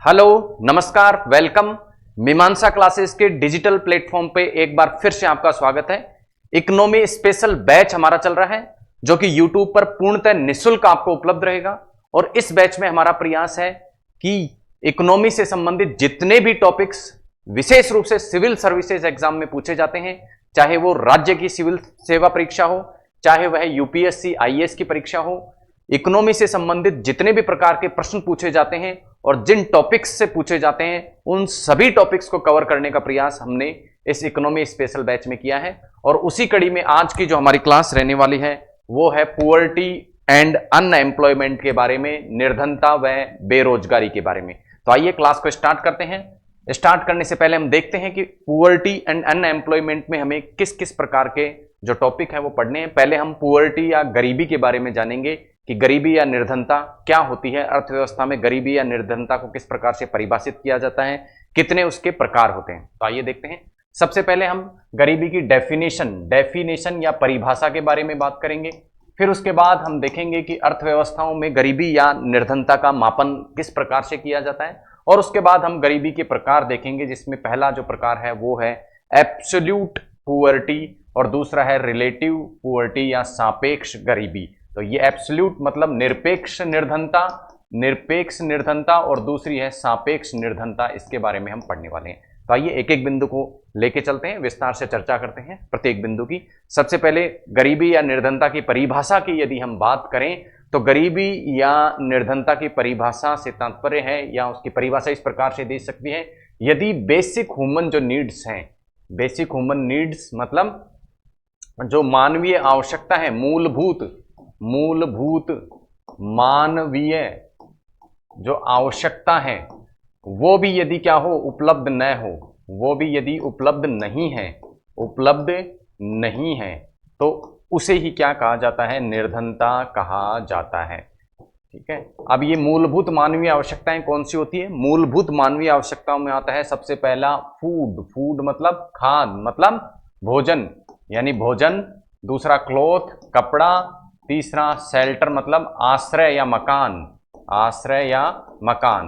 Hello, नमस्कार, welcome. मीमांसा classes के डिजिटल प्लेटफॉर्म पे एक बार फिर से आपका स्वागत है। इकोनॉमी स्पेशल बैच हमारा चल रहा है जो कि यूट्यूब पर पूर्णतः निःशुल्क आपको उपलब्ध रहेगा। और इस बैच में हमारा प्रयास है कि इकोनॉमी से संबंधित जितने भी टॉपिक्स विशेष रूप से सिविल सर्विसेज एग्जाम में पूछे जाते हैं, चाहे वो राज्य की सिविल सेवा परीक्षा हो, चाहे वह यूपीएससी आईएएस की परीक्षा हो, इकोनॉमी से संबंधित जितने भी प्रकार के प्रश्न पूछे जाते हैं और जिन टॉपिक्स से पूछे जाते हैं उन सभी टॉपिक्स को कवर करने का प्रयास हमने इस इकोनॉमी स्पेशल बैच में किया है। और उसी कड़ी में आज की जो हमारी क्लास रहने वाली है वो है पुअर्टी एंड अनएम्प्लॉयमेंट के बारे में, निर्धनता व बेरोजगारी के बारे में। तो आइए क्लास को स्टार्ट करते हैं। स्टार्ट करने से पहले हम देखते हैं कि पुअर्टी एंड अनएम्प्लॉयमेंट में हमें किस किस प्रकार के जो टॉपिक है वो पढ़ने हैं। पहले हम पुअर्टी या गरीबी के बारे में जानेंगे कि गरीबी या निर्धनता क्या होती है, अर्थव्यवस्था में गरीबी या निर्धनता को किस प्रकार से परिभाषित किया जाता है, कितने उसके प्रकार होते हैं। तो आइए देखते हैं। सबसे पहले हम गरीबी की डेफिनेशन या परिभाषा के बारे में बात करेंगे। फिर उसके बाद हम देखेंगे कि अर्थव्यवस्थाओं में गरीबी या निर्धनता का मापन किस प्रकार से किया जाता है। और उसके बाद हम गरीबी के प्रकार देखेंगे, जिसमें पहला जो प्रकार है वो है एब्सोल्यूट पुअर्टी और दूसरा है रिलेटिव पुअर्टी या सापेक्ष गरीबी। तो ये एब्सोल्यूट मतलब निरपेक्ष निर्धनता और दूसरी है सापेक्ष निर्धनता। इसके बारे में हम पढ़ने वाले हैं। तो आइए एक एक बिंदु को लेके चलते हैं, विस्तार से चर्चा करते हैं प्रत्येक बिंदु की। सबसे पहले गरीबी या निर्धनता की परिभाषा की यदि हम बात करें तो गरीबी या निर्धनता की परिभाषा से तात्पर्य है या उसकी परिभाषा इस प्रकार से दे सकती है, यदि बेसिक ह्यूमन जो नीड्स हैं, बेसिक ह्यूमन नीड्स मतलब जो मानवीय आवश्यकता है, मूलभूत मानवीय जो आवश्यकता है वो भी यदि क्या हो, उपलब्ध न हो, वो भी यदि उपलब्ध नहीं है तो उसे ही क्या कहा जाता है, निर्धनता कहा जाता है। ठीक है। अब ये मूलभूत मानवीय आवश्यकताएं कौन सी होती है? मूलभूत मानवीय आवश्यकताओं में आता है सबसे पहला फूड मतलब खाद्य मतलब भोजन यानी भोजन, दूसरा क्लॉथ कपड़ा, तीसरा शेल्टर मतलब आश्रय या मकान,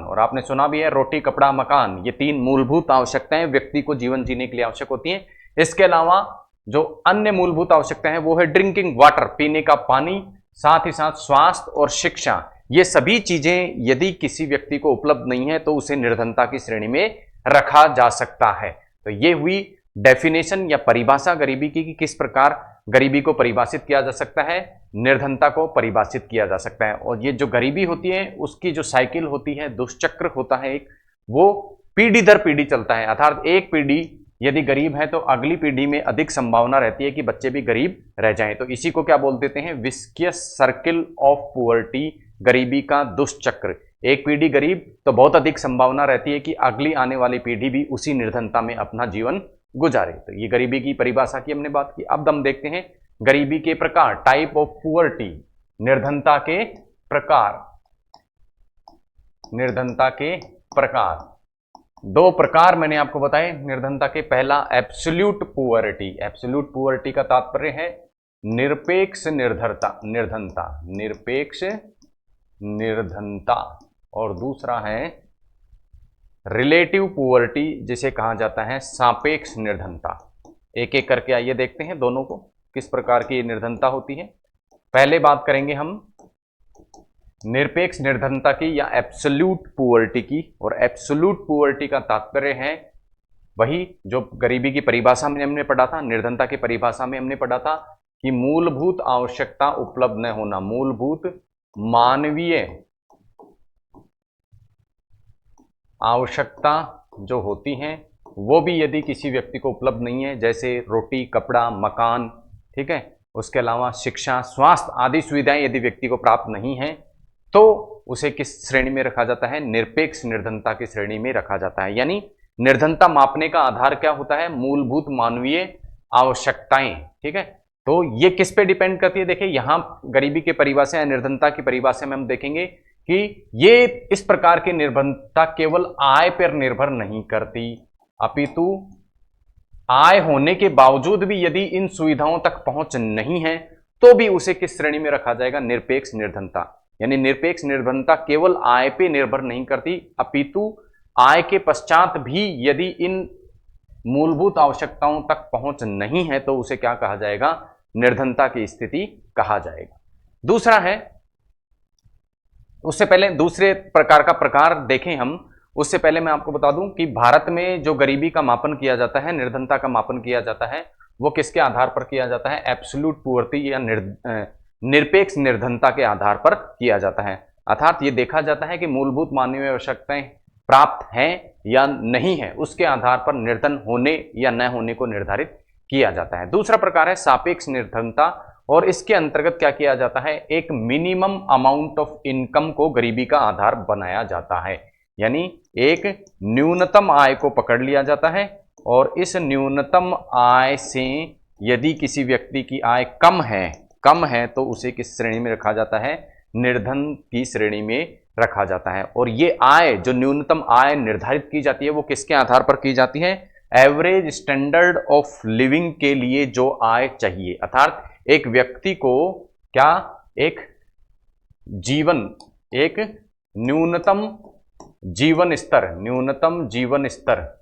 और आपने सुना भी है रोटी कपड़ा मकान। ये तीन मूलभूत आवश्यकताएं व्यक्ति को जीवन जीने के लिए आवश्यक होती हैं। इसके अलावा जो अन्य मूलभूत आवश्यकताएं हैं वो है ड्रिंकिंग वाटर, पीने का पानी, साथ ही साथ स्वास्थ्य और शिक्षा। ये सभी चीजें यदि किसी व्यक्ति को उपलब्ध नहीं है तो उसे निर्धनता की श्रेणी में रखा जा सकता है। तो ये हुई डेफिनेशन या परिभाषा गरीबी की, कि किस प्रकार गरीबी को परिभाषित किया जा सकता है, निर्धनता को परिभाषित किया जा सकता है। और ये जो गरीबी होती है उसकी जो साइकिल होती है, दुष्चक्र होता है एक, वो पीढ़ी दर पीढ़ी चलता है। अर्थात एक पीढ़ी यदि गरीब है तो अगली पीढ़ी में अधिक संभावना रहती है कि बच्चे भी गरीब रह जाएं। तो इसी को क्या बोल देते हैं, विस्कियस सर्किल ऑफ पुअर्टी, गरीबी का दुष्चक्र। एक पीढ़ी गरीब तो बहुत अधिक संभावना रहती है कि अगली आने वाली पीढ़ी भी उसी निर्धनता में अपना जीवन गुजारे। तो ये गरीबी की परिभाषा की हमने बात की। अब हम देखते हैं गरीबी के प्रकार, टाइप ऑफ पुअर्टी, निर्धनता के प्रकार। दो प्रकार मैंने आपको बताए निर्धनता के। पहला एब्सोल्यूट पुअर्टी का तात्पर्य है निरपेक्ष निर्धनता, और दूसरा है रिलेटिव पुअर्टी जिसे कहा जाता है सापेक्ष निर्धनता। एक एक करके आइए देखते हैं दोनों को, किस प्रकार की निर्धनता होती है। पहले बात करेंगे हम निरपेक्ष निर्धनता की या एब्सोल्यूट पुअर्टी की। और एब्सोल्यूट पुअर्टी का तात्पर्य है वही जो गरीबी की परिभाषा में हमने पढ़ा था, निर्धनता की परिभाषा में हमने पढ़ा था कि मूलभूत आवश्यकता उपलब्ध न होना, मूलभूत मानवीय आवश्यकता जो होती हैं वो भी यदि किसी व्यक्ति को उपलब्ध नहीं है, जैसे रोटी कपड़ा मकान, ठीक है, उसके अलावा शिक्षा स्वास्थ्य आदि सुविधाएं यदि व्यक्ति को प्राप्त नहीं है तो उसे किस श्रेणी में रखा जाता है, निरपेक्ष निर्धनता की श्रेणी में रखा जाता है। यानी निर्धनता मापने का आधार क्या होता है, मूलभूत मानवीय आवश्यकताएं। ठीक है। तो ये किस पे डिपेंड करती है? देखिए यहां गरीबी की परिभाषा या निर्धनता की परिभाषा में हम देखेंगे कि ये इस प्रकार की निर्भरता केवल आय पर निर्भर नहीं करती, अपितु आय होने के बावजूद भी यदि इन सुविधाओं तक पहुंच नहीं है तो भी उसे किस श्रेणी में रखा जाएगा, निरपेक्ष निर्धनता। यानी निरपेक्ष निर्भरता केवल आय पे निर्भर नहीं करती, अपितु आय के पश्चात भी यदि इन मूलभूत आवश्यकताओं तक पहुंच नहीं है तो उसे क्या कहा जाएगा, निर्धनता की स्थिति कहा जाएगा। दूसरा है, उससे पहले दूसरे प्रकार का प्रकार देखें हम, उससे पहले मैं आपको बता दूं कि भारत में जो गरीबी का मापन किया जाता है, निर्धनता का मापन किया जाता है, वो किसके आधार पर किया जाता है, एब्सोल्यूट पुअर्टी या निरपेक्ष निर्धनता के आधार पर किया जाता है। अर्थात ये देखा जाता है कि मूलभूत मानवीय आवश्यकताएं प्राप्त हैं या नहीं है, उसके आधार पर निर्धन होने या न होने को निर्धारित किया जाता है। दूसरा प्रकार है सापेक्ष निर्धनता, और इसके अंतर्गत क्या किया जाता है, एक मिनिमम अमाउंट ऑफ इनकम को गरीबी का आधार बनाया जाता है। यानी एक न्यूनतम आय को पकड़ लिया जाता है और इस न्यूनतम आय से यदि किसी व्यक्ति की आय कम है तो उसे किस श्रेणी में रखा जाता है, निर्धन की श्रेणी में रखा जाता है। और ये आय, जो न्यूनतम आय निर्धारित की जाती है, वो किसके आधार पर की जाती है, एवरेज स्टैंडर्ड ऑफ लिविंग के लिए जो आय चाहिए। अर्थात एक व्यक्ति को क्या, एक न्यूनतम जीवन स्तर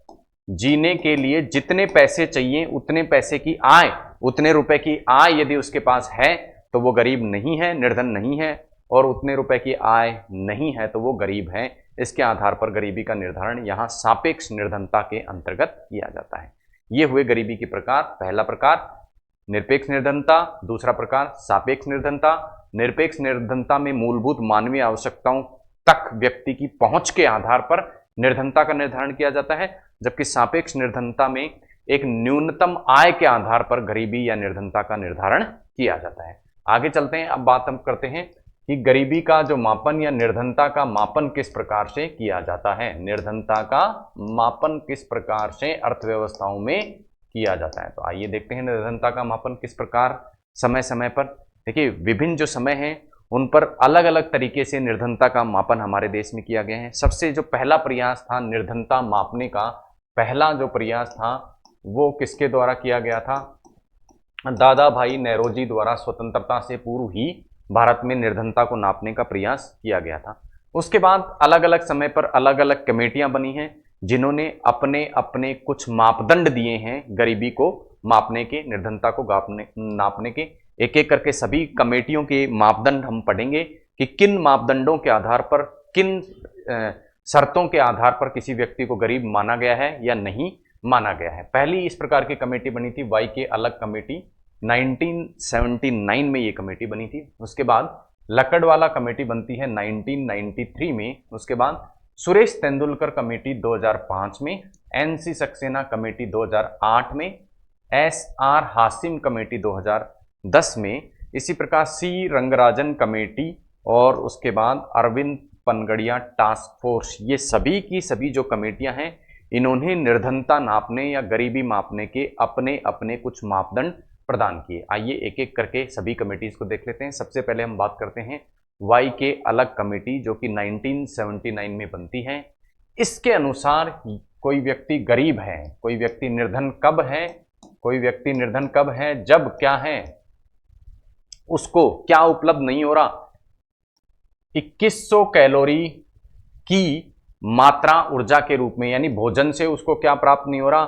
जीने के लिए जितने पैसे चाहिए, उतने पैसे की आय, उतने रुपए की आय यदि उसके पास है तो वो गरीब नहीं है, निर्धन नहीं है, और उतने रुपए की आय नहीं है तो वो गरीब है। इसके आधार पर गरीबी का निर्धारण यहां सापेक्ष निर्धनता के अंतर्गत किया जाता है। ये हुए गरीबी के प्रकार। पहला प्रकार निरपेक्ष निर्धनता, दूसरा प्रकार सापेक्ष निर्धनता। निरपेक्ष निर्धनता में मूलभूत मानवीय आवश्यकताओं तक व्यक्ति की पहुंच के आधार पर निर्धनता का निर्धारण किया जाता है, जबकि सापेक्ष निर्धनता में एक न्यूनतम आय के आधार पर गरीबी या निर्धनता का निर्धारण किया जाता है। आगे चलते हैं, अब बात हम करते हैं कि गरीबी का जो मापन या निर्धनता का मापन किस प्रकार से किया जाता है। निर्धनता का मापन किस प्रकार से अर्थव्यवस्थाओं में किया जाता है। तो आइए देखते हैं निर्धनता का मापन किस प्रकार समय समय पर। देखिए, विभिन्न जो समय हैं उन पर अलग अलग तरीके से निर्धनता का मापन हमारे देश में किया गया है। सबसे जो पहला प्रयास था निर्धनता मापने का, पहला जो प्रयास था वो किसके द्वारा किया गया था, दादा भाई नौरोजी द्वारा स्वतंत्रता से पूर्व ही भारत में निर्धनता को नापने का प्रयास किया गया था। उसके बाद अलग अलग समय पर अलग अलग कमेटियां बनी हैं जिन्होंने अपने अपने कुछ मापदंड दिए हैं गरीबी को मापने के, निर्धनता को नापने के। एक एक करके सभी कमेटियों के मापदंड हम पढ़ेंगे कि किन मापदंडों के आधार पर, किन शर्तों के आधार पर किसी व्यक्ति को गरीब माना गया है या नहीं माना गया है। पहली इस प्रकार की कमेटी बनी थी वाई के अलग कमेटी, 1979 में ये कमेटी बनी थी। उसके बाद लकड़वाला कमेटी बनती है 1993 में। उसके बाद सुरेश तेंदुलकर कमेटी 2005 में, एनसी सक्सेना कमेटी 2008 में, एसआर हासिम कमेटी 2010 में, इसी प्रकार सी रंगराजन कमेटी और उसके बाद अरविंद पनगड़िया टास्क फोर्स, ये सभी की सभी जो कमेटियां हैं इन्होंने निर्धनता नापने या गरीबी मापने के अपने अपने कुछ मापदंड प्रदान किए। आइए एक एक करके सभी कमेटीज को देख लेते हैं। सबसे पहले हम बात करते हैं वाई के अलग कमेटी जो कि 1979 में बनती है। इसके अनुसार कोई व्यक्ति गरीब है, कोई व्यक्ति निर्धन कब है, कोई व्यक्ति निर्धन कब है जब क्या है, उसको क्या उपलब्ध नहीं हो रहा, 2100 कैलोरी की मात्रा ऊर्जा के रूप में, यानी भोजन से उसको क्या प्राप्त नहीं हो रहा,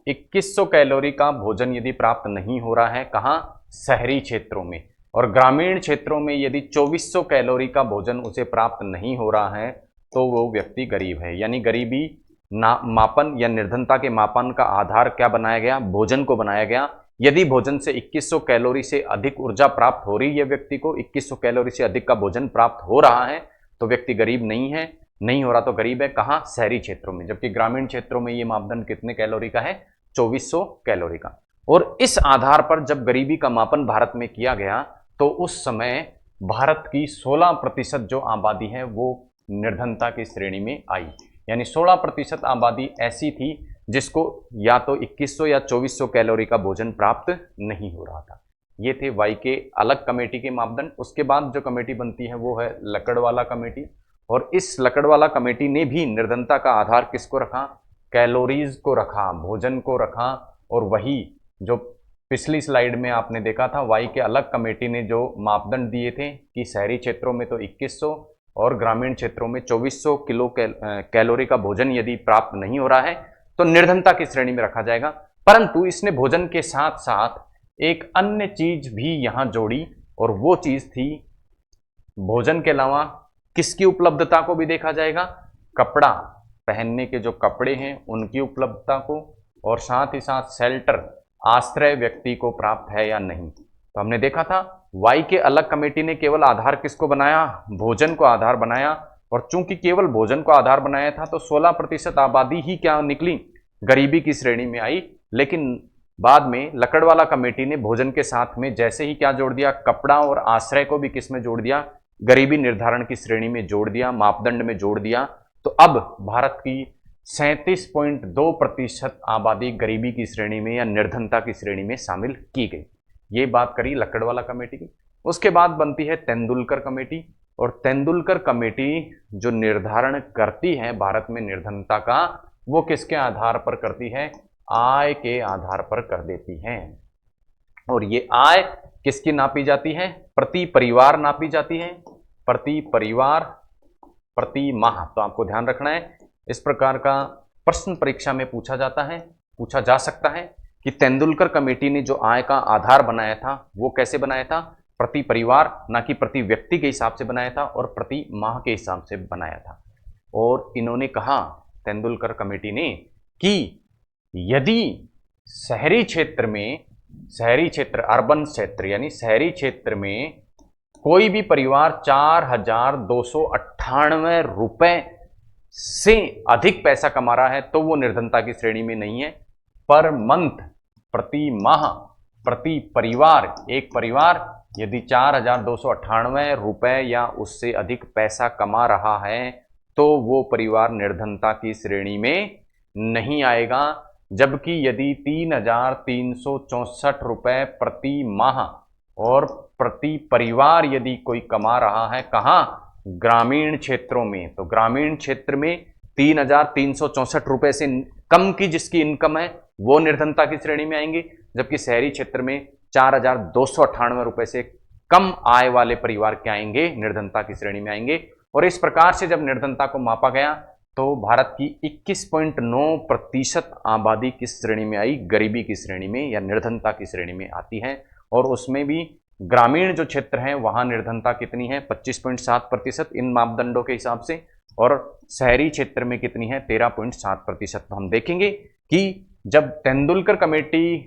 2100 कैलोरी का भोजन यदि प्राप्त नहीं हो रहा है, कहां, शहरी क्षेत्रों में, और ग्रामीण क्षेत्रों में यदि 2400 कैलोरी का भोजन उसे प्राप्त नहीं हो रहा है तो वो व्यक्ति गरीब है। यानी गरीबी मापन या निर्धनता के मापन का आधार क्या बनाया गया, भोजन को बनाया गया। यदि भोजन से 2100 कैलोरी से अधिक ऊर्जा प्राप्त हो रही है व्यक्ति को, 2100 कैलोरी से अधिक का भोजन प्राप्त हो रहा है तो व्यक्ति गरीब नहीं है, नहीं हो रहा तो गरीब है। कहां, शहरी क्षेत्रों में। जबकि ग्रामीण क्षेत्रों में ये मापदंड कितने कैलोरी का है, 2400 कैलोरी का। और इस आधार पर जब गरीबी का मापन भारत में किया गया तो उस समय भारत की 16% जो आबादी है वो निर्धनता की श्रेणी में आई। यानी 16% आबादी ऐसी थी जिसको या तो 2100 या 2400 कैलोरी का भोजन प्राप्त नहीं हो रहा था। ये थे वाई के अलग कमेटी के मापदंड। उसके बाद जो कमेटी बनती है वो है लकड़वाला कमेटी, और इस लकड़वाला कमेटी ने भी निर्धनता का आधार किसको रखा, कैलोरीज को रखा, भोजन को रखा। और वही जो पिछली स्लाइड में आपने देखा था, वाई के अलग कमेटी ने जो मापदंड दिए थे कि शहरी क्षेत्रों में तो 2100 और ग्रामीण क्षेत्रों में 2400 किलो कैलोरी का भोजन यदि प्राप्त नहीं हो रहा है तो निर्धनता की श्रेणी में रखा जाएगा। परंतु इसने भोजन के साथ साथ एक अन्य चीज भी यहां जोड़ी, और वो चीज थी भोजन के अलावा किसकी उपलब्धता को भी देखा जाएगा, कपड़ा, पहनने के जो कपड़े हैं उनकी उपलब्धता को, और साथ ही साथ शेल्टर, आश्रय व्यक्ति को प्राप्त है या नहीं। तो हमने देखा था वाई के अलग कमेटी ने केवल आधार किसको बनाया, भोजन को आधार बनाया, और चूंकि केवल भोजन को आधार बनाया था तो 16% आबादी ही क्या निकली, गरीबी की श्रेणी में आई। लेकिन बाद में लकड़वाला कमेटी ने भोजन के साथ में जैसे ही क्या जोड़ दिया, कपड़ा और आश्रय को भी किस में जोड़ दिया, गरीबी निर्धारण की श्रेणी में जोड़ दिया, मापदंड में जोड़ दिया। तो अब भारत की 37.2% आबादी गरीबी की श्रेणी में या निर्धनता की श्रेणी में शामिल की गई। ये बात करी लकड़वाला कमेटी की। उसके बाद बनती है तेंदुलकर कमेटी, और तेंदुलकर कमेटी जो निर्धारण करती है भारत में निर्धनता का, वो किसके आधार पर करती है, आय के आधार पर कर देती है। और ये आय किसकी नापी जाती है, प्रति परिवार नापी जाती है, प्रति परिवार प्रति माह। तो आपको ध्यान रखना है, इस प्रकार का प्रश्न परीक्षा में पूछा जा सकता है कि तेंदुलकर कमेटी ने जो आय का आधार बनाया था वो कैसे बनाया था, प्रति परिवार, ना कि प्रति व्यक्ति के हिसाब से बनाया था, और प्रति माह के हिसाब से बनाया था। और इन्होंने कहा, तेंदुलकर कमेटी ने, कि यदि शहरी क्षेत्र अर्बन क्षेत्र यानी शहरी क्षेत्र में कोई भी परिवार 4,298 रुपए से अधिक पैसा कमा रहा है तो वो निर्धनता की श्रेणी में नहीं है। पर मंथ, प्रति माह, प्रति परिवार, एक परिवार यदि 4,298 रुपए या उससे अधिक पैसा कमा रहा है तो वो परिवार निर्धनता की श्रेणी में नहीं आएगा। जबकि यदि 3,364 रुपए प्रति माह और प्रति परिवार यदि कोई कमा रहा है, कहाँ, ग्रामीण क्षेत्रों में, तो ग्रामीण क्षेत्र में 3,364 रुपए से कम की जिसकी इनकम है वो निर्धनता की श्रेणी में आएंगे। जबकि शहरी क्षेत्र में 4,298 रुपए से कम आय वाले परिवार क्या आएंगे, निर्धनता की श्रेणी में आएंगे। और इस प्रकार से जब निर्धनता को मापा गया तो भारत की 21.9% आबादी किस श्रेणी में आई, गरीबी की श्रेणी में या निर्धनता की श्रेणी में आती है। और उसमें भी ग्रामीण जो क्षेत्र है वहां निर्धनता कितनी है, 25.7% इन मापदंडों के हिसाब से, और शहरी क्षेत्र में कितनी है, 13.7%। तो हम देखेंगे कि जब तेंदुलकर कमेटी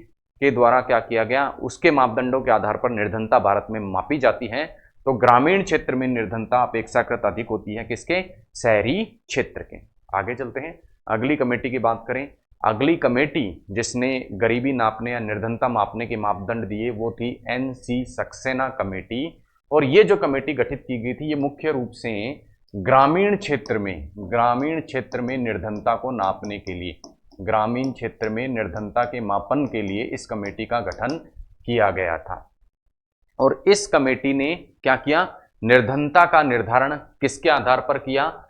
के द्वारा क्या किया गया, उसके मापदंडों के आधार पर निर्धनता भारत में मापी जाती है, तो ग्रामीण क्षेत्र में निर्धनता अपेक्षाकृत अधिक होती है किसके, शहरी क्षेत्र के। आगे चलते हैं, अगली कमेटी की बात करें। अगली कमेटी जिसने गरीबी नापने या निर्धनता मापने के मापदंड दिए वो थी NC सक्सेना कमेटी। और ये जो कमेटी गठित की गई थी ये मुख्य रूप से ग्रामीण क्षेत्र में निर्धनता को नापने के लिए, ग्रामीण क्षेत्र में निर्धनता के मापन के लिए इस कमेटी का गठन किया गया था। और इस कमेटी ने क्या किया, निर्धनता का निर्धारण किसके आधार पर किया,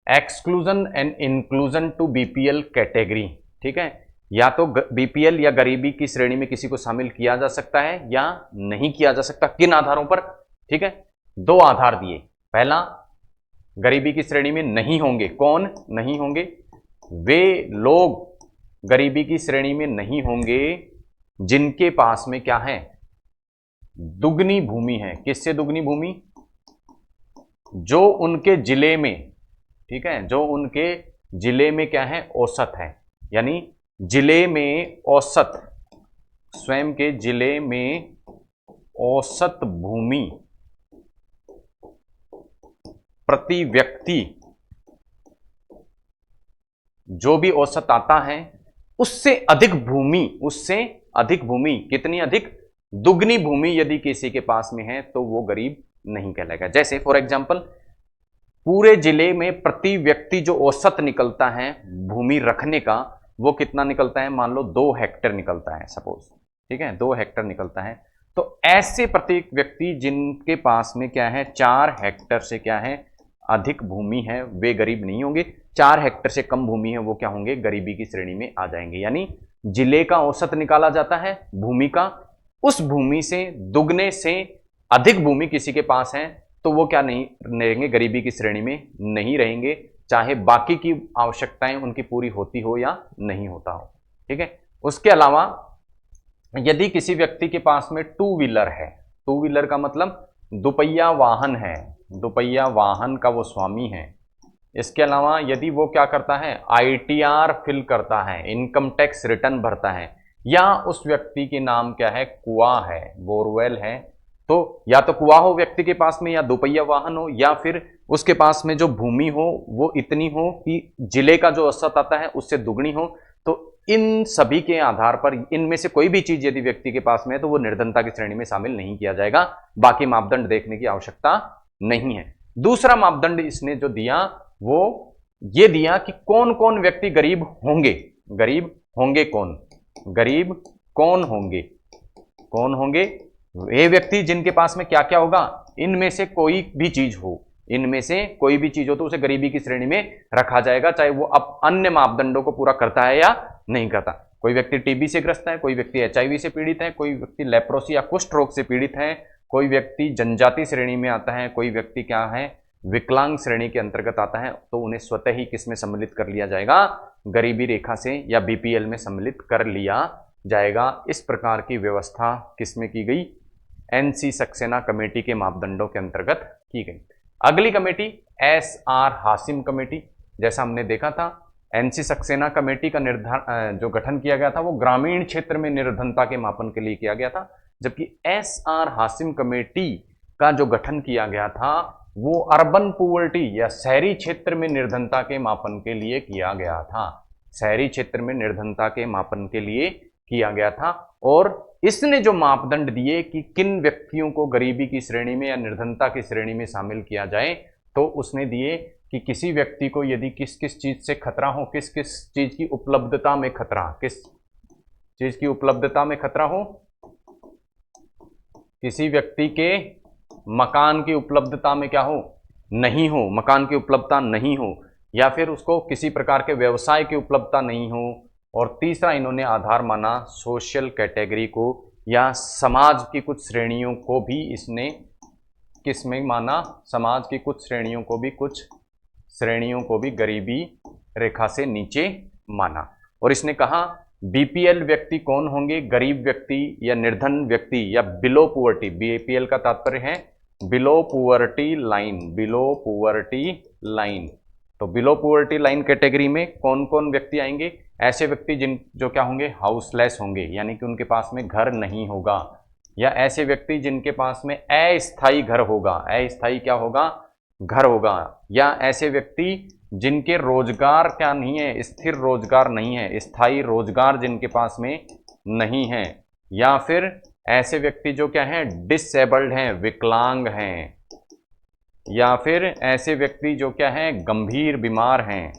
exclusion and inclusion to BPL category. ठीक है, या तो BPL या गरीबी की श्रेणी में किसी को शामिल किया जा सकता है या नहीं किया जा सकता। किन आधारों पर, ठीक है, दो आधार दिए। पहला, गरीबी की श्रेणी में नहीं होंगे, कौन नहीं होंगे, वे लोग गरीबी की श्रेणी में नहीं होंगे जिनके पास में क्या है, दुगनी भूमि है। किससे दुगनी भूमि, जो उनके जिले में, ठीक है, जो उनके जिले में क्या है, औसत है, यानी जिले में औसत, स्वयं के जिले में औसत भूमि प्रति व्यक्ति जो भी औसत आता है उससे अधिक भूमि, कितनी अधिक, दुगनी भूमि यदि किसी के पास में है तो वो गरीब नहीं कहलाएगा। जैसे फॉर एग्जांपल, पूरे जिले में प्रति व्यक्ति जो औसत निकलता है भूमि रखने का, वो कितना निकलता है, मान लो 2 हेक्टेयर निकलता है सपोज, ठीक है, 2 हेक्टेयर निकलता है। तो ऐसे प्रत्येक व्यक्ति जिनके पास में क्या है, 4 हेक्टेयर से क्या है, अधिक भूमि है, वे गरीब नहीं होंगे। 4 हेक्टेयर से कम भूमि है वो क्या होंगे, गरीबी की श्रेणी में आ जाएंगे। यानी जिले का औसत निकाला जाता है भूमि का, उस भूमि से दुगने से अधिक भूमि किसी के पास है तो वो क्या नहीं रहेंगे, गरीबी की श्रेणी में नहीं रहेंगे, चाहे बाकी की आवश्यकताएं उनकी पूरी होती हो या नहीं होता हो। ठीक है। उसके अलावा यदि किसी व्यक्ति के पास में टू व्हीलर है, टू व्हीलर का मतलब दुपहिया वाहन है, दुपहिया वाहन का वो स्वामी है। इसके अलावा यदि वो क्या करता है, आईटीआर फिल करता है, इनकम टैक्स रिटर्न भरता है, या उस व्यक्ति के नाम क्या है, कुआं है, बोरवेल है, तो या तो कुआं हो व्यक्ति के पास में, या दोपहिया वाहन हो, या फिर उसके पास में जो भूमि हो वो इतनी हो कि जिले का जो औसत आता है उससे दुगनी हो, तो इन सभी के आधार पर इनमें से कोई भी चीज यदि व्यक्ति के पास में है तो वो निर्धनता की श्रेणी में शामिल नहीं किया जाएगा। बाकी मापदंड देखने की आवश्यकता नहीं है। दूसरा मापदंड इसने जो दिया वो ये दिया कि कौन कौन व्यक्ति गरीब होंगे। गरीब होंगे कौन, गरीब कौन होंगे, कौन होंगे वे व्यक्ति जिनके पास में क्या क्या होगा, इनमें से कोई भी चीज हो, इनमें से कोई भी चीज हो तो उसे गरीबी की श्रेणी में रखा जाएगा, चाहे वो अब अन्य मापदंडों को पूरा करता है या नहीं करता। कोई व्यक्ति टीबी से ग्रस्त है, कोई व्यक्ति एचआईवी से पीड़ित है, कोई व्यक्ति लेप्रोसी या कुष्ठ रोग से पीड़ित है, कोई व्यक्ति जनजाति श्रेणी में आता है, कोई व्यक्ति क्या है, विकलांग श्रेणी के अंतर्गत आता है, तो उन्हें स्वतः ही किसमें सम्मिलित कर लिया जाएगा, गरीबी रेखा से या बीपीएल में सम्मिलित कर लिया जाएगा। इस प्रकार की व्यवस्था किसमें की गई, एनसी सक्सेना कमेटी के मापदंडों के अंतर्गत की गई। अगली कमेटी एसआर हासिम कमेटी। जैसा हमने देखा था एनसी सक्सेना कमेटी का निर्धारण जो गठन किया गया था वो ग्रामीण क्षेत्र में निर्धनता के मापन के लिए किया गया था, जबकि एसआर हासिम कमेटी का जो गठन किया गया था वो अर्बन पुअर्टी या शहरी क्षेत्र में निर्धनता के मापन के लिए किया गया था, शहरी क्षेत्र में निर्धनता के मापन के लिए किया गया था। और इसने जो मापदंड दिए कि किन व्यक्तियों को गरीबी की श्रेणी में या निर्धनता की श्रेणी में शामिल किया जाए, तो उसने दिए कि किसी व्यक्ति को यदि किस किस चीज से खतरा हो, किस किस चीज की उपलब्धता में खतरा, किस चीज की उपलब्धता में खतरा हो, किसी व्यक्ति के मकान की उपलब्धता में क्या हो, नहीं हो, मकान की उपलब्धता नहीं हो, या फिर उसको किसी प्रकार के व्यवसाय की उपलब्धता नहीं हो। और तीसरा इन्होंने आधार माना सोशल कैटेगरी को या समाज की कुछ श्रेणियों को भी इसने किसमें माना, समाज की कुछ श्रेणियों को भी, कुछ श्रेणियों को भी गरीबी रेखा से नीचे माना। और इसने कहा बीपीएल व्यक्ति कौन होंगे, गरीब व्यक्ति या निर्धन व्यक्ति या बिलो पुअर्टी, बीपीएल का तात्पर्य है below poverty line, below poverty line. तो बिलो पुअर्टी लाइन कैटेगरी में कौन कौन व्यक्ति आएंगे, ऐसे व्यक्ति जिन जो क्या होंगे, हाउसलेस होंगे, यानी कि उनके पास में घर नहीं होगा, या ऐसे व्यक्ति जिनके पास में अस्थायी घर होगा, अस्थायी क्या होगा, घर होगा, या ऐसे व्यक्ति जिनके रोजगार क्या नहीं है, स्थिर रोजगार नहीं है, स्थायी रोजगार जिनके पास में नहीं है, या फिर ऐसे व्यक्ति जो क्या है, डिसेबल्ड हैं, विकलांग हैं, या फिर ऐसे व्यक्ति जो क्या है, गंभीर बीमार हैं।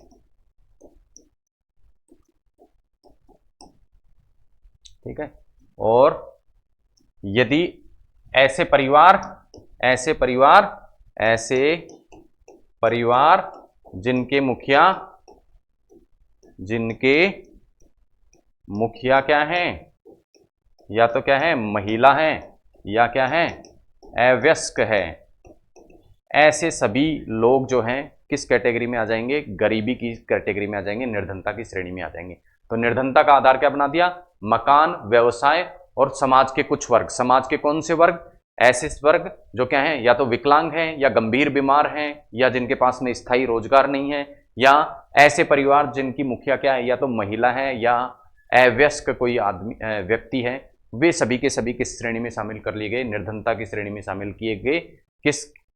ठीक है। और यदि ऐसे परिवार जिनके मुखिया क्या हैं, या तो क्या है, महिला है, या क्या है, अवयस्क है, ऐसे सभी लोग जो हैं किस कैटेगरी में आ जाएंगे, गरीबी की कैटेगरी में आ जाएंगे, निर्धनता की श्रेणी में आ जाएंगे। तो निर्धनता का आधार क्या बना दिया, मकान, व्यवसाय और समाज के कुछ वर्ग। समाज के कौन से वर्ग, ऐसे वर्ग जो क्या हैं, या तो विकलांग हैं, या गंभीर बीमार हैं, या जिनके पास में स्थायी रोजगार नहीं है, या ऐसे परिवार जिनकी मुखिया क्या है, या तो महिला है या अवयस्क कोई आदमी व्यक्ति है, वे सभी के सभी किस श्रेणी में शामिल कर लिए गए, निर्धनता की श्रेणी में शामिल किए गए।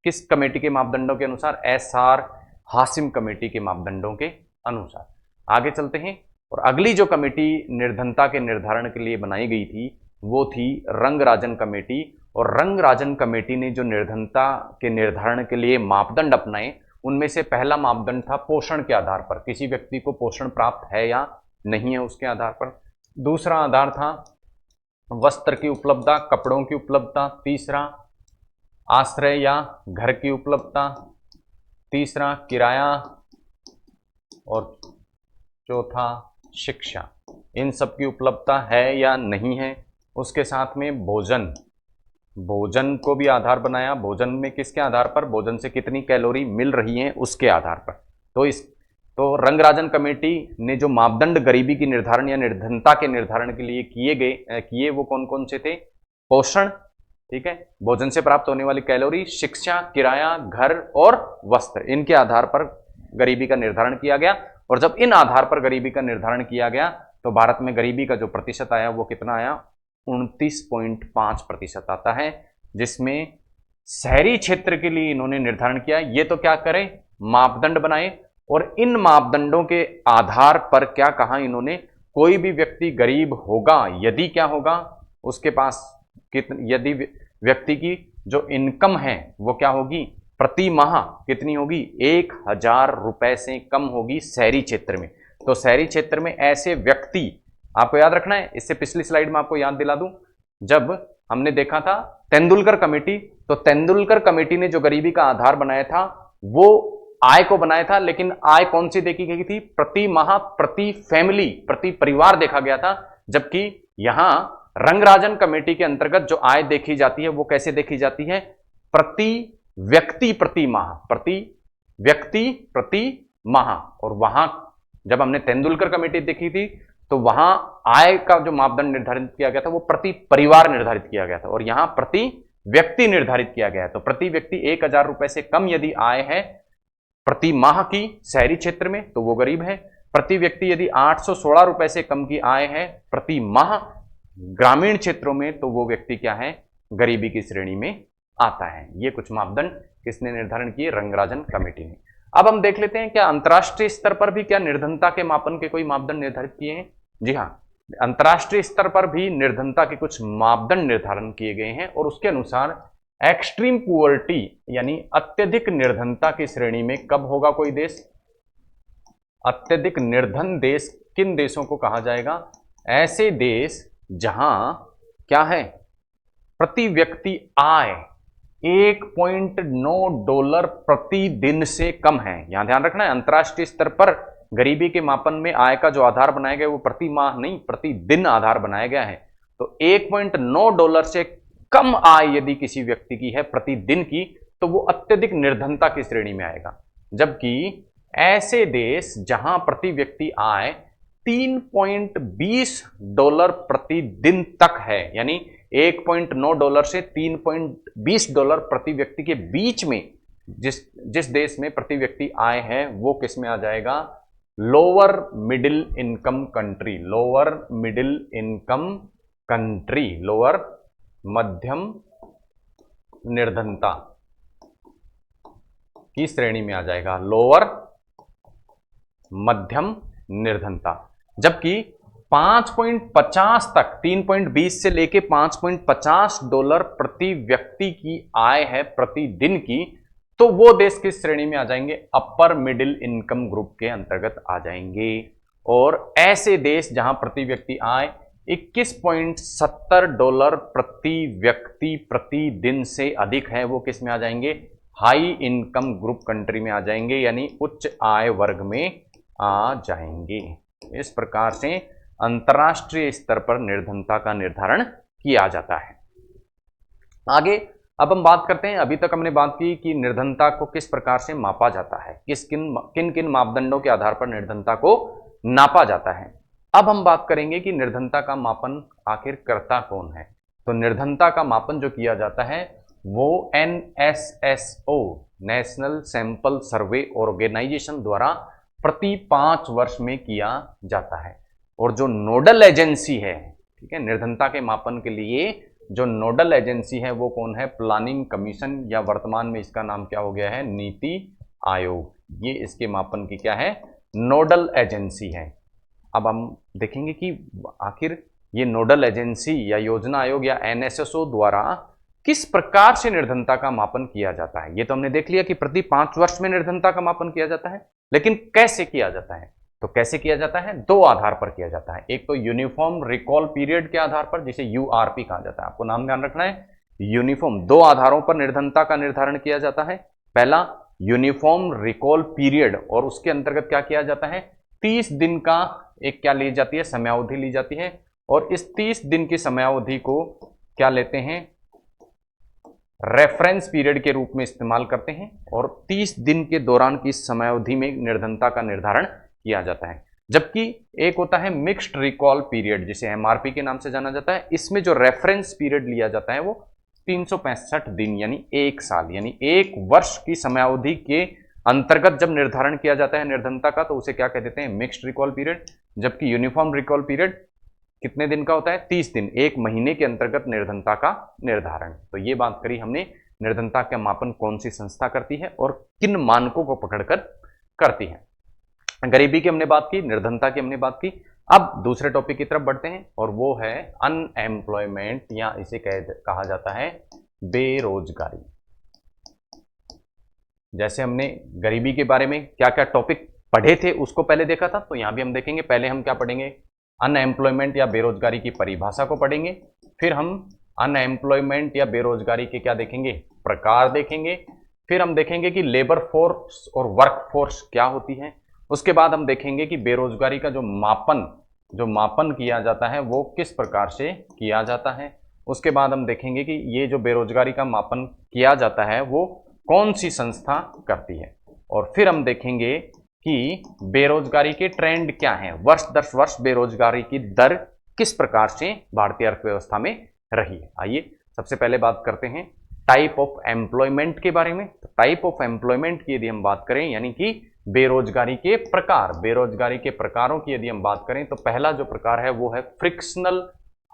किस कमेटी के मापदंडों के अनुसार, एसआर हासिम कमेटी के मापदंडों के अनुसार। आगे चलते हैं। और अगली जो कमेटी निर्धनता के निर्धारण के लिए बनाई गई थी वो थी रंगराजन कमेटी। और रंगराजन कमेटी ने जो निर्धनता के निर्धारण के लिए मापदंड अपनाए, उनमें से पहला मापदंड था पोषण के आधार पर, किसी व्यक्ति को पोषण प्राप्त है या नहीं है उसके आधार पर। दूसरा आधार था वस्त्र की उपलब्धता, कपड़ों की उपलब्धता। तीसरा आश्रय या घर की उपलब्धता। तीसरा किराया। और चौथा शिक्षा। इन सब की उपलब्धता है या नहीं है। उसके साथ में भोजन, भोजन को भी आधार बनाया, भोजन में किसके आधार पर, भोजन से कितनी कैलोरी मिल रही है उसके आधार पर। तो रंगराजन कमेटी ने जो मापदंड गरीबी की निर्धारण या निर्धनता के निर्धारण के लिए किए वो कौन कौन से थे? पोषण, ठीक है, भोजन से प्राप्त होने वाली कैलोरी, शिक्षा, किराया, घर और वस्त्र, इनके आधार पर गरीबी का निर्धारण किया गया। और जब इन आधार पर गरीबी का निर्धारण किया गया तो भारत में गरीबी का जो प्रतिशत आया वो कितना आया? 29.5% आता है, जिसमें शहरी क्षेत्र के लिए इन्होंने निर्धारण किया। ये तो क्या करें, मापदंड बनाए, और इन मापदंडों के आधार पर क्या कहा इन्होंने, कोई भी व्यक्ति गरीब होगा यदि क्या होगा, उसके पास यदि व्यक्ति की जो इनकम है वो क्या होगी, प्रति माह कितनी होगी, 1,000 रुपए से कम होगी शहरी क्षेत्र में। तो शहरी क्षेत्र में ऐसे व्यक्ति, आपको याद रखना है, इससे पिछली स्लाइड में आपको याद दिला दूं, जब हमने देखा था तेंदुलकर कमेटी, तो तेंदुलकर कमेटी ने जो गरीबी का आधार बनाया था वो आय को बनाया था, लेकिन आय कौन सी देखी गई थी, प्रति माह, प्रति फैमिली, प्रति परिवार देखा गया था। जबकि यहां रंगराजन कमेटी के अंतर्गत जो आय देखी जाती है वो कैसे देखी जाती है, प्रति व्यक्ति प्रति माह, प्रति व्यक्ति प्रति माह। और वहां जब हमने तेंदुलकर कमेटी देखी थी तो वहां आय का जो मापदंड निर्धारित किया गया था वो प्रति परिवार निर्धारित किया गया था, और यहां प्रति व्यक्ति निर्धारित किया गया है। तो प्रति व्यक्ति 1,000 रुपए से कम यदि आय है प्रति माह की शहरी क्षेत्र में तो वो गरीब है। प्रति व्यक्ति यदि 816 रुपए से कम की आय है प्रति माह ग्रामीण क्षेत्रों में तो वो व्यक्ति क्या है, गरीबी की श्रेणी में आता है। ये कुछ मापदंड किसने निर्धारण किए, रंगराजन कमेटी ने। अब हम देख लेते हैं क्या अंतर्राष्ट्रीय स्तर पर भी क्या निर्धनता के मापन के कोई मापदंड निर्धारित किए हैं। जी हाँ, अंतर्राष्ट्रीय स्तर पर भी निर्धनता के कुछ मापदंड निर्धारण किए गए हैं, और उसके अनुसार एक्सट्रीम पुअर्टी यानी अत्यधिक निर्धनता की श्रेणी में कब होगा कोई देश, अत्यधिक निर्धन देश किन देशों को कहा जाएगा, ऐसे देश जहां क्या है, प्रति व्यक्ति आय $1.9 प्रतिदिन से कम है। यहां ध्यान रखना है, अंतर्राष्ट्रीय स्तर पर गरीबी के मापन में आय का जो आधार बनाया गया वो प्रति माह नहीं प्रतिदिन आधार बनाया गया है। तो $1.9 से कम आय यदि किसी व्यक्ति की है प्रतिदिन की तो वो अत्यधिक निर्धनता की श्रेणी में आएगा। जबकि ऐसे देश जहां प्रति व्यक्ति आय $3.20 प्रतिदिन तक है, यानी $1.9 से $3.20 प्रति व्यक्ति के बीच में जिस देश में प्रति व्यक्ति आय है वो किस में आ जाएगा, lower middle income country, lower middle income country, lower मध्यम निर्धनता की श्रेणी में आ जाएगा, लोअर मध्यम निर्धनता। जबकि 5.50 तक 3.20 से लेके $5.50 प्रति व्यक्ति की आय है प्रतिदिन की, तो वो देश किस श्रेणी में आ जाएंगे, अपर मिडिल इनकम ग्रुप के अंतर्गत आ जाएंगे। और ऐसे देश जहां प्रति व्यक्ति आय $21.70 प्रति व्यक्ति प्रतिदिन से अधिक है वो किस में आ जाएंगे, हाई इनकम ग्रुप कंट्री में आ जाएंगे, यानी उच्च आय वर्ग में आ जाएंगे। इस प्रकार से अंतर्राष्ट्रीय स्तर पर निर्धनता का निर्धारण किया जाता है। आगे अब हम बात करते हैं, अभी तक हमने बात की कि निर्धनता को किस प्रकार से मापा जाता है, किन किन मापदंडों के आधार पर निर्धनता को नापा जाता है। अब हम बात करेंगे कि निर्धनता का मापन आखिर करता कौन है। तो निर्धनता का मापन जो किया जाता है वो NSSO national sample survey organisation द्वारा प्रति 5 वर्ष में किया जाता है। और जो नोडल एजेंसी है, ठीक है, निर्धनता के मापन के लिए जो नोडल एजेंसी है वो कौन है, प्लानिंग कमीशन, या वर्तमान में इसका नाम क्या हो गया है, नीति आयोग। ये इसके मापन की क्या है, नोडल एजेंसी है। अब हम देखेंगे कि आखिर ये नोडल एजेंसी या योजना आयोग या NSSO द्वारा किस प्रकार से निर्धनता का मापन किया जाता है। ये तो हमने देख लिया कि प्रति 5 वर्ष में निर्धनता का मापन किया जाता है, लेकिन कैसे किया जाता है। तो कैसे किया जाता है, 2 आधार पर किया जाता है। एक तो यूनिफॉर्म रिकॉल पीरियड के आधार पर, जिसे URP कहा जाता है, आपको नाम ध्यान रखना है, यूनिफॉर्म 2 आधारों पर निर्धनता का निर्धारण किया जाता है। पहला यूनिफॉर्म रिकॉल पीरियड, और उसके अंतर्गत क्या किया जाता है, 30 दिन का एक क्या ली जाती है, समयावधि ली जाती है। और इस 30 दिन की समयावधि को क्या लेते हैं, रेफरेंस पीरियड के रूप में इस्तेमाल करते हैं और 30 दिन के दौरान की समयावधि में निर्धनता का निर्धारण किया जाता है। जबकि एक होता है मिक्स्ड रिकॉल पीरियड, जिसे एमआरपी के नाम से जाना जाता है। इसमें जो रेफरेंस पीरियड लिया जाता है वो 365 दिन यानी 1 साल यानी 1 वर्ष की समयावधि के अंतर्गत जब निर्धारण किया जाता है निर्धनता का, तो उसे क्या कह देते हैं, मिक्स्ड रिकॉल पीरियड। जबकि यूनिफॉर्म रिकॉल पीरियड कितने दिन का होता है, 30 दिन, 1 महीने के अंतर्गत निर्धनता का निर्धारण। तो ये बात करी हमने निर्धनता का मापन कौन सी संस्था करती है और किन मानकों को पकड़कर करती है। गरीबी की हमने बात की, निर्धनता की हमने बात की। अब दूसरे टॉपिक की तरफ बढ़ते हैं और वो है अनएम्प्लॉयमेंट या इसे कहा जाता है बेरोजगारी। जैसे हमने गरीबी के बारे में क्या क्या टॉपिक पढ़े थे उसको पहले देखा था, तो यहां भी हम देखेंगे। पहले हम क्या पढ़ेंगे, अनएम्प्लॉयमेंट या बेरोजगारी की परिभाषा को पढ़ेंगे। फिर हम अनएम्प्लॉयमेंट या बेरोजगारी के क्या देखेंगे, प्रकार देखेंगे। फिर हम देखेंगे कि लेबर फोर्स और वर्क फोर्स क्या होती है। उसके बाद हम देखेंगे कि बेरोजगारी का जो मापन किया जाता है वो किस प्रकार से किया जाता है। उसके बाद हम देखेंगे कि ये जो बेरोजगारी का मापन किया जाता है वो कौन सी संस्था करती है। और फिर हम देखेंगे कि बेरोजगारी के ट्रेंड क्या हैं, वर्ष दर वर्ष बेरोजगारी की दर किस प्रकार से भारतीय अर्थव्यवस्था में रही है। आइए सबसे पहले बात करते हैं टाइप ऑफ एम्प्लॉयमेंट के बारे में। तो टाइप ऑफ एम्प्लॉयमेंट की यदि हम बात करें यानी कि बेरोजगारी के प्रकार, बेरोजगारी के प्रकारों की यदि हम बात करें तो पहला जो प्रकार है वो है फ्रिक्शनल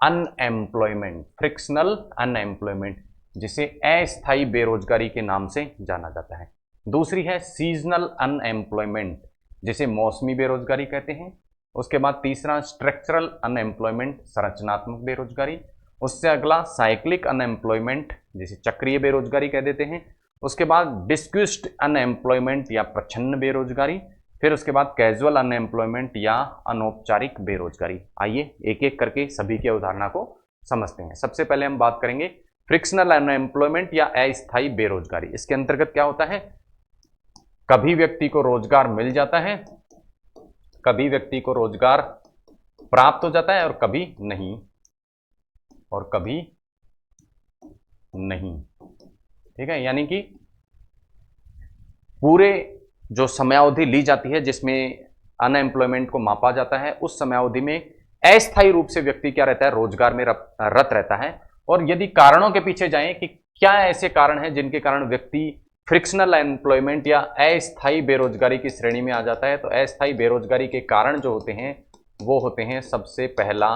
अनएम्प्लॉयमेंट। फ्रिक्शनल अनएम्प्लॉयमेंट जिसे अस्थायी बेरोजगारी के नाम से जाना जाता है। दूसरी है सीजनल अनएम्प्लॉयमेंट जिसे मौसमी बेरोजगारी कहते हैं। उसके बाद तीसरा स्ट्रक्चरल अनएम्प्लॉयमेंट, संरचनात्मक बेरोजगारी। उससे अगला साइक्लिक अनएम्प्लॉयमेंट जिसे चक्रीय बेरोजगारी कह देते हैं। उसके बाद डिस्क्यूस्ड अनएम्प्लॉयमेंट या प्रच्छन्न बेरोजगारी। फिर उसके बाद कैजुअल अनएम्प्लॉयमेंट या अनौपचारिक बेरोजगारी। आइए एक एक करके सभी की अवधारणा को समझते हैं। सबसे पहले हम बात करेंगे फ्रिक्शनल अनएम्प्लॉयमेंट या अस्थायी बेरोजगारी। इसके अंतर्गत क्या होता है, कभी व्यक्ति को रोजगार मिल जाता है, कभी व्यक्ति को रोजगार प्राप्त हो जाता है और कभी नहीं, और कभी नहीं। ठीक है, यानी कि पूरे जो समयावधि ली जाती है जिसमें अनएम्प्लॉयमेंट को मापा जाता है उस समयावधि में अस्थायी रूप से व्यक्ति क्या रहता है, रोजगार में रत रहता है। और यदि कारणों के पीछे जाएं कि क्या ऐसे कारण हैं जिनके कारण व्यक्ति फ्रिक्शनल एम्प्लॉयमेंट या अस्थायी बेरोजगारी की श्रेणी में आ जाता है, तो अस्थायी बेरोजगारी के कारण जो होते हैं वो होते हैं सबसे पहला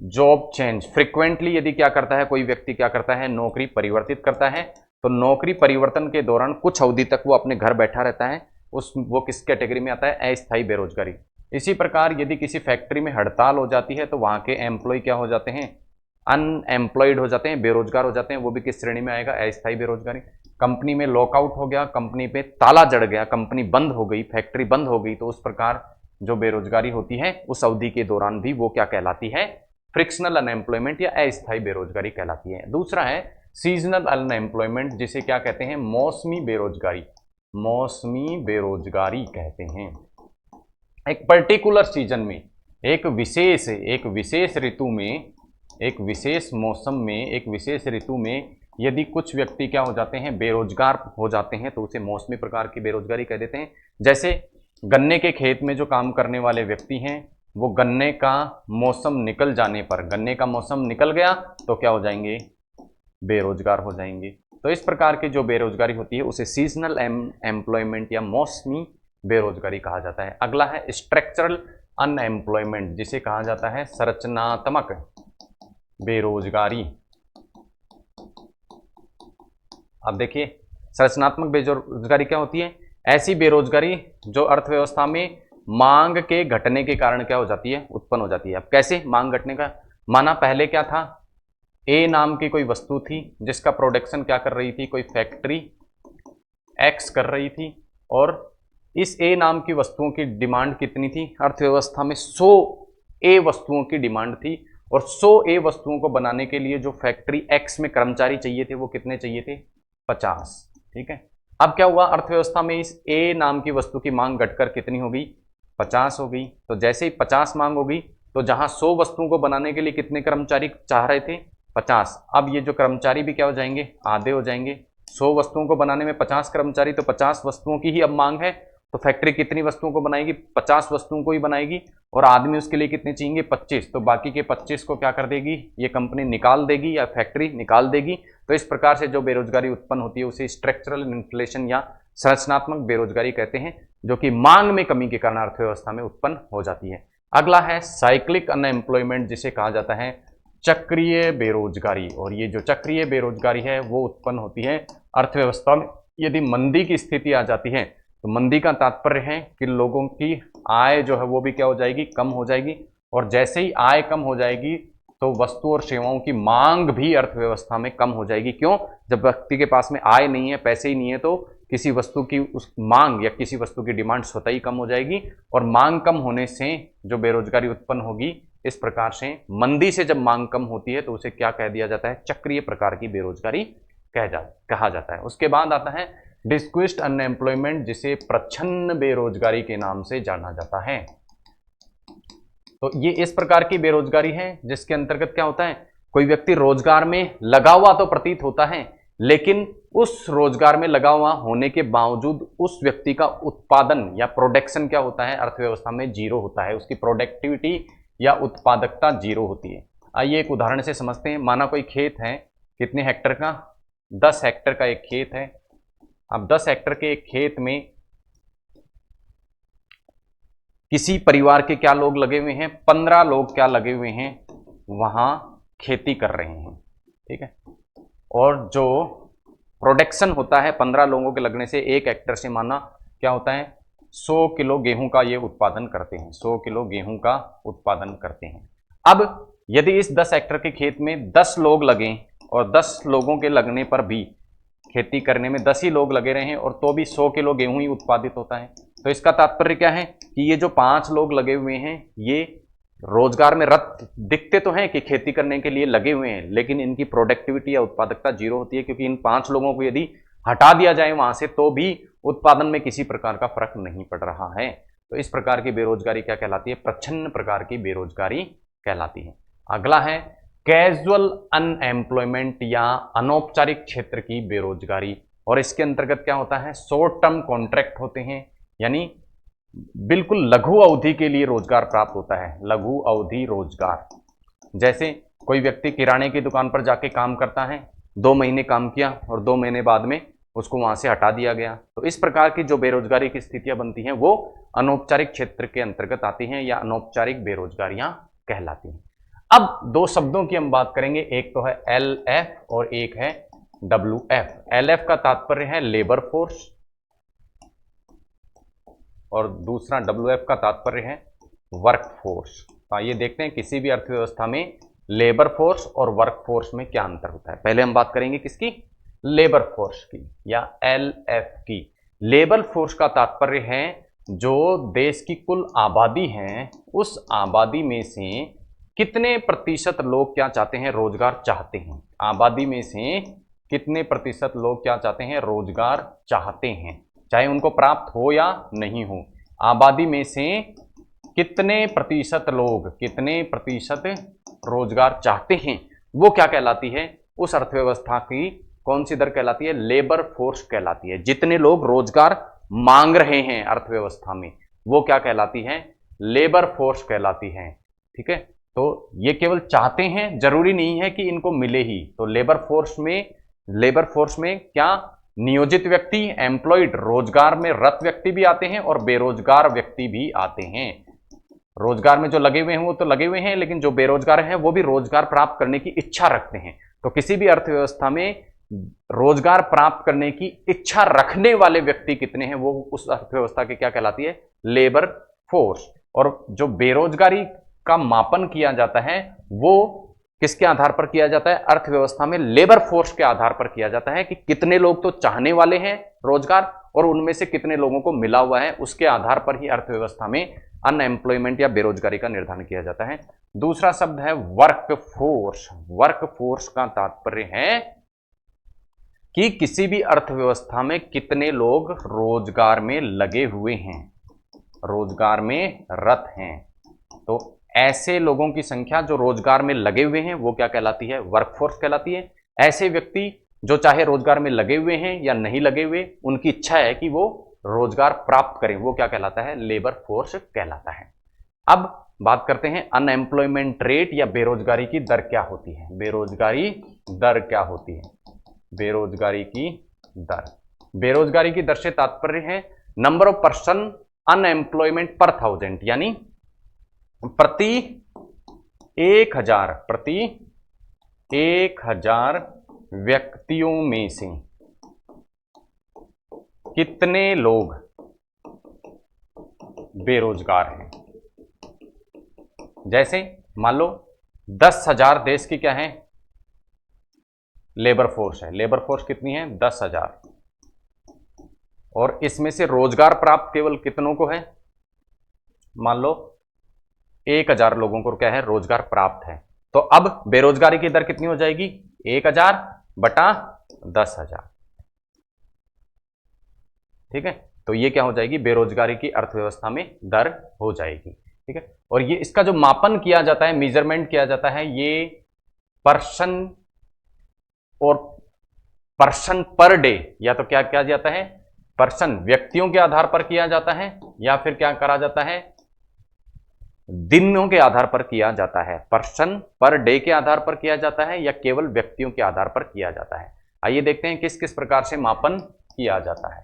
जॉब चेंज। फ्रिक्वेंटली यदि क्या करता है, कोई व्यक्ति क्या करता है, नौकरी परिवर्तित करता है, तो नौकरी परिवर्तन के दौरान कुछ अवधि तक वो अपने घर बैठा रहता है, वो किस कैटेगरी में आता है, अस्थायी बेरोजगारी। इसी प्रकार यदि किसी फैक्ट्री में हड़ताल हो जाती है तो वहां के एम्प्लॉय क्या हो जाते हैं, अनएम्प्लॉयड हो जाते हैं, बेरोजगार हो जाते हैं, वो भी किस श्रेणी में आएगा, अस्थायी बेरोजगारी। कंपनी में लॉकआउट हो गया, कंपनी पे ताला जड़ गया, कंपनी बंद हो गई, फैक्ट्री बंद हो गई, तो उस प्रकार जो बेरोजगारी होती है उस अवधि के दौरान भी वो क्या कहलाती है, फ्रिक्शनल अनएम्प्लॉयमेंट या अस्थायी बेरोजगारी कहलाती है। दूसरा है सीजनल अनएम्प्लॉयमेंट जिसे क्या कहते हैं, मौसमी बेरोजगारी। मौसमी बेरोजगारी कहते हैं एक पर्टिकुलर सीजन में, एक विशेष ऋतु में, एक विशेष मौसम में, एक विशेष ऋतु में यदि कुछ व्यक्ति क्या हो जाते हैं, बेरोजगार हो जाते हैं, तो उसे मौसमी प्रकार की बेरोजगारी कह देते हैं। जैसे गन्ने के खेत में जो काम करने वाले व्यक्ति हैं वो गन्ने का मौसम निकल जाने पर, गन्ने का मौसम निकल गया तो क्या हो जाएंगे, बेरोजगार हो जाएंगे। तो इस प्रकार की जो बेरोजगारी होती है उसे सीजनल एम्प्लॉयमेंट या मौसमी बेरोजगारी कहा जाता है। अगला है स्ट्रक्चरल अनएम्प्लॉयमेंट जिसे कहा जाता है संरचनात्मक बेरोजगारी। अब देखिए संरचनात्मक बेरोजगारी क्या होती है, ऐसी बेरोजगारी जो अर्थव्यवस्था में मांग के घटने के कारण क्या हो जाती है, उत्पन्न हो जाती है। अब कैसे मांग घटने का, माना पहले क्या था, ए नाम की कोई वस्तु थी जिसका प्रोडक्शन क्या कर रही थी, कोई फैक्ट्री एक्स कर रही थी, और इस ए नाम की वस्तुओं की डिमांड कितनी थी, अर्थव्यवस्था में 100 ए वस्तुओं की डिमांड थी, और 100 ए वस्तुओं को बनाने के लिए जो फैक्ट्री एक्स में कर्मचारी चाहिए थे वो कितने चाहिए थे, 50। ठीक है, अब क्या हुआ, अर्थव्यवस्था में इस ए नाम की वस्तु की मांग घटकर कितनी हो गई, 50 हो गई। तो जैसे ही 50 मांग होगी तो जहां 100 वस्तुओं को बनाने के लिए कितने कर्मचारी चाह रहे थे, 50। अब ये जो कर्मचारी भी क्या हो जाएंगे, आधे हो जाएंगे। 100 वस्तुओं को बनाने में 50 कर्मचारी, तो 50 वस्तुओं की ही अब मांग है। तो फैक्ट्री कितनी वस्तुओं को बनाएगी, 50 वस्तुओं को ही बनाएगी। और आदमी उसके लिए कितने चाहिए, 25। तो बाकी के 25 को क्या कर देगी, ये कंपनी निकाल देगी या फैक्ट्री निकाल देगी। तो इस प्रकार से जो बेरोजगारी उत्पन्न होती है उसे स्ट्रक्चरल इन्फ्लेशन या संरचनात्मक बेरोजगारी कहते हैं, जो कि मांग में कमी के कारण अर्थव्यवस्था में उत्पन्न हो जाती है। अगला है साइक्लिक अनएम्प्लॉयमेंट, जिसे कहा जाता है चक्रीय बेरोजगारी। और ये जो चक्रीय बेरोजगारी है वो उत्पन्न होती है अर्थव्यवस्था में यदि मंदी की स्थिति आ जाती है। तो मंदी का तात्पर्य है कि लोगों की आय जो है वो भी क्या हो जाएगी, कम हो जाएगी। और जैसे ही आय कम हो जाएगी तो वस्तु और सेवाओं की मांग भी अर्थव्यवस्था में कम हो जाएगी। क्यों, जब व्यक्ति के पास में आय नहीं है, पैसे ही नहीं है, तो किसी वस्तु की उस मांग या किसी वस्तु की डिमांड स्वतः ही कम हो जाएगी। और मांग कम होने से जो बेरोजगारी उत्पन्न होगी, इस प्रकार से मंदी से जब मांग कम होती है तो उसे क्या कह दिया जाता है, चक्रीय प्रकार की बेरोजगारी कहा जाता है। उसके बाद आता है डिस्क्विस्ट अनएम्प्लॉयमेंट, जिसे प्रच्छन्न बेरोजगारी के नाम से जाना जाता है। तो ये इस प्रकार की बेरोजगारी है जिसके अंतर्गत क्या होता है, कोई व्यक्ति रोजगार में लगा हुआ तो प्रतीत होता है, लेकिन उस रोजगार में लगा हुआ होने के बावजूद उस व्यक्ति का उत्पादन या प्रोडक्शन क्या होता है, अर्थव्यवस्था में जीरो होता है। उसकी प्रोडक्टिविटी या उत्पादकता जीरो होती है। आइए एक उदाहरण से समझते हैं। माना कोई खेत है, कितने हेक्टर का, 10 हेक्टर का एक खेत है। अब 10 हेक्टर के एक खेत में किसी परिवार के क्या लोग लगे हुए हैं, 15 लोग क्या लगे हुए हैं, वहां खेती कर रहे हैं, ठीक है। और जो प्रोडक्शन होता है 15 लोगों के लगने से, 1 हेक्टर से माना क्या होता है, 100 किलो गेहूं का ये उत्पादन करते हैं, 100 किलो गेहूं का उत्पादन करते हैं। अब यदि इस 10 हेक्टर के खेत में 10 लोग लगें और 10 लोगों के लगने पर भी खेती करने में 10 ही लोग लगे रहे हैं और तो भी 100 किलो गेहूं ही उत्पादित होता है, तो इसका तात्पर्य क्या है कि ये जो 5 लोग लगे हुए हैं ये रोजगार में रत दिखते तो हैं कि खेती करने के लिए लगे हुए हैं, लेकिन इनकी प्रोडक्टिविटी या उत्पादकता जीरो होती है, क्योंकि इन 5 लोगों को यदि हटा दिया जाए वहां से तो भी उत्पादन में किसी प्रकार का फर्क नहीं पड़ रहा है। तो इस प्रकार की बेरोजगारी क्या कहलाती है, प्रच्छन्न प्रकार की बेरोजगारी कहलाती है। अगला है कैजुअल अनएम्प्लॉयमेंट या अनौपचारिक क्षेत्र की बेरोजगारी। और इसके अंतर्गत क्या होता है, शॉर्ट टर्म कॉन्ट्रैक्ट होते हैं, यानी बिल्कुल लघु अवधि के लिए रोजगार प्राप्त होता है, लघु अवधि रोजगार। जैसे कोई व्यक्ति किराने की दुकान पर जाके काम करता है, 2 महीने काम किया और 2 महीने बाद में उसको वहां से हटा दिया गया। तो इस प्रकार की जो बेरोजगारी की स्थितियां बनती हैं वो अनौपचारिक क्षेत्र के अंतर्गत आती हैं या अनौपचारिक बेरोजगारियां कहलाती हैं। अब 2 शब्दों की हम बात करेंगे, एक तो है LF और एक है WF। LF का तात्पर्य है लेबर फोर्स और दूसरा WF का तात्पर्य है वर्क फोर्स। आइए देखते हैं किसी भी अर्थव्यवस्था में लेबर फोर्स और वर्क फोर्स में क्या अंतर होता है। पहले हम बात करेंगे किसकी, लेबर फोर्स की या LF की। लेबर फोर्स का तात्पर्य है जो देश की कुल आबादी है उस आबादी में से कितने प्रतिशत लोग क्या चाहते हैं, रोजगार चाहते हैं। आबादी में से कितने प्रतिशत लोग क्या चाहते हैं, रोजगार चाहते हैं, चाहे उनको प्राप्त हो या नहीं हो। आबादी में से कितने प्रतिशत लोग, कितने प्रतिशत रोजगार चाहते हैं, वो क्या कहलाती है, उस अर्थव्यवस्था की कौन सी दर कहलाती है, लेबर फोर्स कहलाती है। जितने लोग रोजगार मांग रहे हैं अर्थव्यवस्था में वो क्या कहलाती है, लेबर फोर्स कहलाती है, ठीक है। तो ये केवल चाहते हैं, जरूरी नहीं है कि इनको मिले ही। तो लेबर फोर्स में क्या नियोजित व्यक्ति, एम्प्लॉयड, रोजगार में रत व्यक्ति भी आते हैं और बेरोजगार व्यक्ति भी आते हैं। रोजगार में जो लगे हुए हैं वो तो लगे हुए हैं, लेकिन जो बेरोजगार हैं वो भी रोजगार प्राप्त करने की इच्छा रखते हैं। तो किसी भी अर्थव्यवस्था में रोजगार प्राप्त करने की इच्छा रखने वाले व्यक्ति कितने हैं, वो उस अर्थव्यवस्था की क्या कहलाती है, लेबर फोर्स। और जो बेरोजगारी का मापन किया जाता है वो किसके आधार पर किया जाता है, अर्थव्यवस्था में लेबर फोर्स के आधार पर किया जाता है कि कितने लोग तो चाहने वाले हैं रोजगार और उनमें से कितने लोगों को मिला हुआ है, उसके आधार पर ही अर्थव्यवस्था में अनएम्प्लॉयमेंट या बेरोजगारी का निर्धारण किया जाता है। दूसरा शब्द है वर्क फोर्स। वर्क फोर्स का तात्पर्य है कि किसी भी अर्थव्यवस्था में कितने लोग रोजगार में लगे हुए हैं, रोजगार में रत हैं। तो ऐसे लोगों की संख्या जो रोजगार में लगे हुए हैं वो क्या कहलाती है? वर्कफोर्स कहलाती है। ऐसे व्यक्ति जो चाहे रोजगार में लगे हुए हैं या नहीं लगे हुए, उनकी इच्छा है कि वो रोजगार प्राप्त करें, वो क्या कहलाता है? लेबर फोर्स कहलाता है। अब बात करते हैं अनएम्प्लॉयमेंट रेट या बेरोजगारी की दर क्या होती है। बेरोजगारी दर क्या होती है? बेरोजगारी की दर, बेरोजगारी की दर से तात्पर्य है नंबर ऑफ पर्सन अनएम्प्लॉयमेंट पर थाउजेंड, यानी प्रति 1000 व्यक्तियों में से कितने लोग बेरोजगार हैं। जैसे मान लो 10,000 देश की क्या है? लेबर फोर्स है। लेबर फोर्स कितनी है? 10,000, और इसमें से रोजगार प्राप्त केवल कितनों को है? मान लो 1,000 लोगों को क्या है? रोजगार प्राप्त है। तो अब बेरोजगारी की दर कितनी हो जाएगी? 1,000 बटा 10,000। ठीक है, तो ये क्या हो जाएगी? बेरोजगारी की अर्थव्यवस्था में दर हो जाएगी। ठीक है, और ये इसका जो मापन किया जाता है, मेजरमेंट किया जाता है, ये पर्सन और पर्सन पर डे, या तो क्या किया जाता है? पर्सन व्यक्तियों के आधार पर किया जाता है, या फिर क्या करा जाता है? दिनों के आधार पर किया जाता है। पर्सन पर डे के आधार पर किया जाता है या केवल व्यक्तियों के आधार पर किया जाता है। आइए देखते हैं किस किस प्रकार से मापन किया जाता है।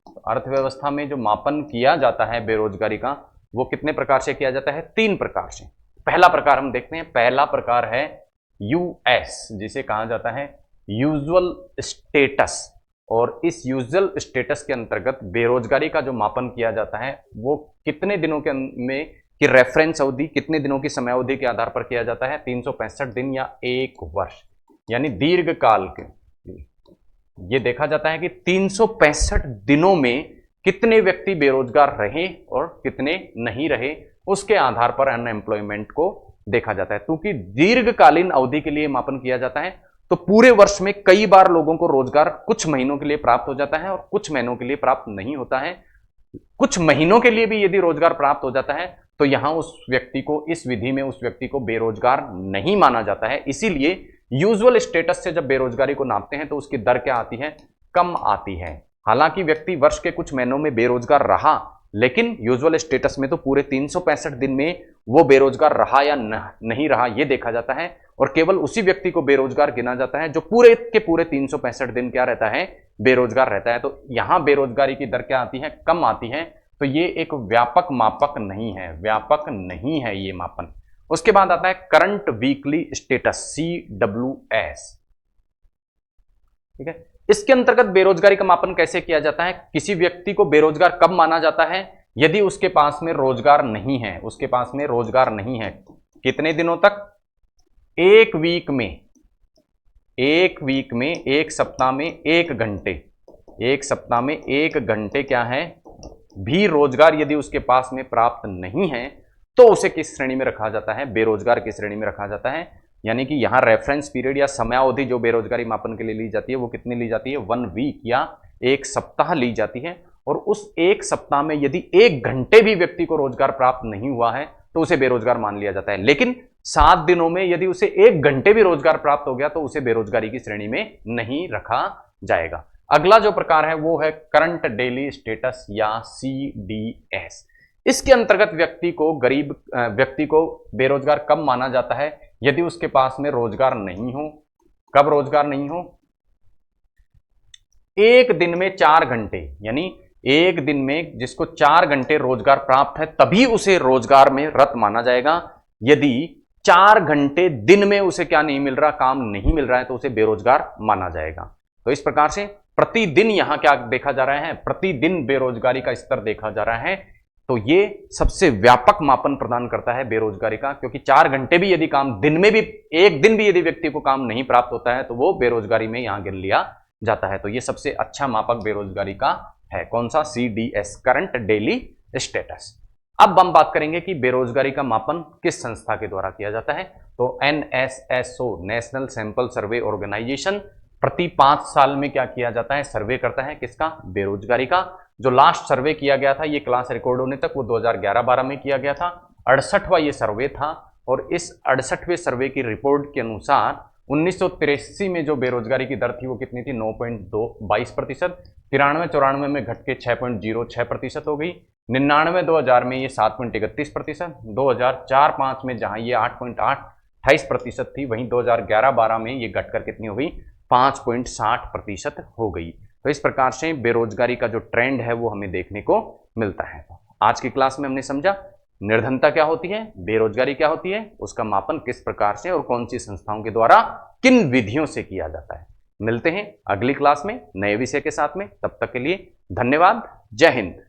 तो अर्थव्यवस्था में जो मापन किया जाता है बेरोजगारी का, वो कितने प्रकार से किया जाता है? 3 प्रकार से। पहला प्रकार हम देखते हैं। पहला प्रकार है यूएस, जिसे कहा जाता है यूजुअल स्टेटस। और इस यूजुअल स्टेटस के अंतर्गत बेरोजगारी का जो मापन किया जाता है वो कितने दिनों के में की रेफरेंस अवधि, कितने दिनों की समय अवधि के आधार पर किया जाता है? 365 दिन या 1 वर्ष, यानी दीर्घ काल के। ये देखा जाता है कि 365 दिनों में कितने व्यक्ति बेरोजगार रहे और कितने नहीं रहे, उसके आधार पर अनएम्प्लॉयमेंट को देखा जाता है। क्योंकि दीर्घकालीन अवधि के लिए मापन किया जाता है, तो पूरे वर्ष में कई बार लोगों को रोजगार कुछ महीनों के लिए प्राप्त हो जाता है और कुछ महीनों के लिए प्राप्त नहीं होता है। कुछ महीनों के लिए भी यदि रोजगार प्राप्त हो जाता है तो यहां उस व्यक्ति को, इस विधि में उस व्यक्ति को बेरोजगार नहीं माना जाता है। इसीलिए यूजुअल स्टेटस से जब बेरोजगारी को नापते हैं तो उसकी दर क्या आती है? कम आती है। हालांकि व्यक्ति वर्ष के कुछ महीनों में बेरोजगार रहा, लेकिन यूजुअल स्टेटस में तो पूरे 365 दिन में वो बेरोजगार रहा या नहीं रहा, ये देखा जाता है। और केवल उसी व्यक्ति को बेरोजगार गिना जाता है जो पूरे के पूरे 365 दिन क्या रहता है? बेरोजगार रहता है। तो यहां बेरोजगारी की दर क्या आती है? कम आती है। तो ये एक व्यापक मापक नहीं है, व्यापक नहीं है ये मापन। उसके बाद आता है करंट वीकली स्टेटस, CWS। ठीक है, इसके अंतर्गत बेरोजगारी का मापन कैसे किया जाता है? किसी व्यक्ति को बेरोजगार कब माना जाता है? यदि उसके पास में रोजगार नहीं है। उसके पास में रोजगार नहीं है कितने दिनों तक? 1 वीक में, 1 वीक में, 1 सप्ताह में 1 घंटे, 1 सप्ताह में 1 घंटे क्या है भी रोजगार यदि उसके पास में प्राप्त नहीं है तो उसे किस श्रेणी में रखा जाता है? बेरोजगार की श्रेणी में रखा जाता है। यानी कि यहां रेफरेंस पीरियड या समयावधि जो बेरोजगारी मापन के लिए ली जाती है वो कितनी ली जाती है? 1 वीक या 1 सप्ताह ली जाती है। और उस 1 सप्ताह में यदि 1 घंटे भी व्यक्ति को रोजगार प्राप्त नहीं हुआ है तो उसे बेरोजगार मान लिया जाता है। लेकिन 7 दिनों में यदि उसे 1 घंटे भी रोजगार प्राप्त हो गया तो उसे बेरोजगारी की श्रेणी में नहीं रखा जाएगा। अगला जो प्रकार है वो है करंट डेली स्टेटस या CDS। इसके अंतर्गत व्यक्ति को बेरोजगार कब माना जाता है? यदि उसके पास में रोजगार नहीं हो। कब रोजगार नहीं हो? 1 दिन में 4 घंटे, यानी 1 दिन में जिसको 4 घंटे रोजगार प्राप्त है तभी उसे रोजगार में रत माना जाएगा। यदि 4 घंटे दिन में उसे क्या नहीं मिल रहा, काम नहीं मिल रहा है, तो उसे बेरोजगार माना जाएगा। तो इस प्रकार से प्रतिदिन यहां क्या देखा जा रहा है? प्रतिदिन बेरोजगारी का स्तर देखा जा रहा है। तो ये सबसे व्यापक मापन प्रदान करता है बेरोजगारी का, क्योंकि 4 घंटे भी यदि काम, दिन में भी 1 दिन भी यदि व्यक्ति को काम नहीं प्राप्त होता है तो वो बेरोजगारी में यहां गिन लिया जाता है। तो ये सबसे अच्छा मापक बेरोजगारी का है। कौन सा? CDS, current daily status. अब हम बात करेंगे कि बेरोजगारी का मापन किस संस्था के द्वारा किया जाता है। तो NSSO, national sample survey organisation, प्रति 5 साल में क्या किया जाता है? सर्वे करता है। किसका? बेरोजगारी का। जो लास्ट सर्वे किया गया था, ये क्लास रिकॉर्ड होने तक वो 2011-12 में किया गया था। 68वां ये सर्वे था और इस 68वें सर्वे की रिपोर्ट के अनुसार 1983 में जो बेरोजगारी की दर थी वो कितनी थी 9.22%, 93-94 में घट के 6.06% हो गई, 99-2000 में ये 7.31%, 2004-05 में जहां ये 8.28% थी वहीं 2011-12 में ये घटकर कितनी हो गई 5.60% हो गई। तो इस प्रकार से बेरोजगारी का जो ट्रेंड है वो हमें देखने को मिलता है। आज की क्लास में हमने समझा निर्धनता क्या होती है, बेरोजगारी क्या होती है, उसका मापन किस प्रकार से और कौन सी संस्थाओं के द्वारा किन विधियों से किया जाता है। मिलते हैं अगली क्लास में नए विषय के साथ में, तब तक के लिए धन्यवाद। जय हिंद।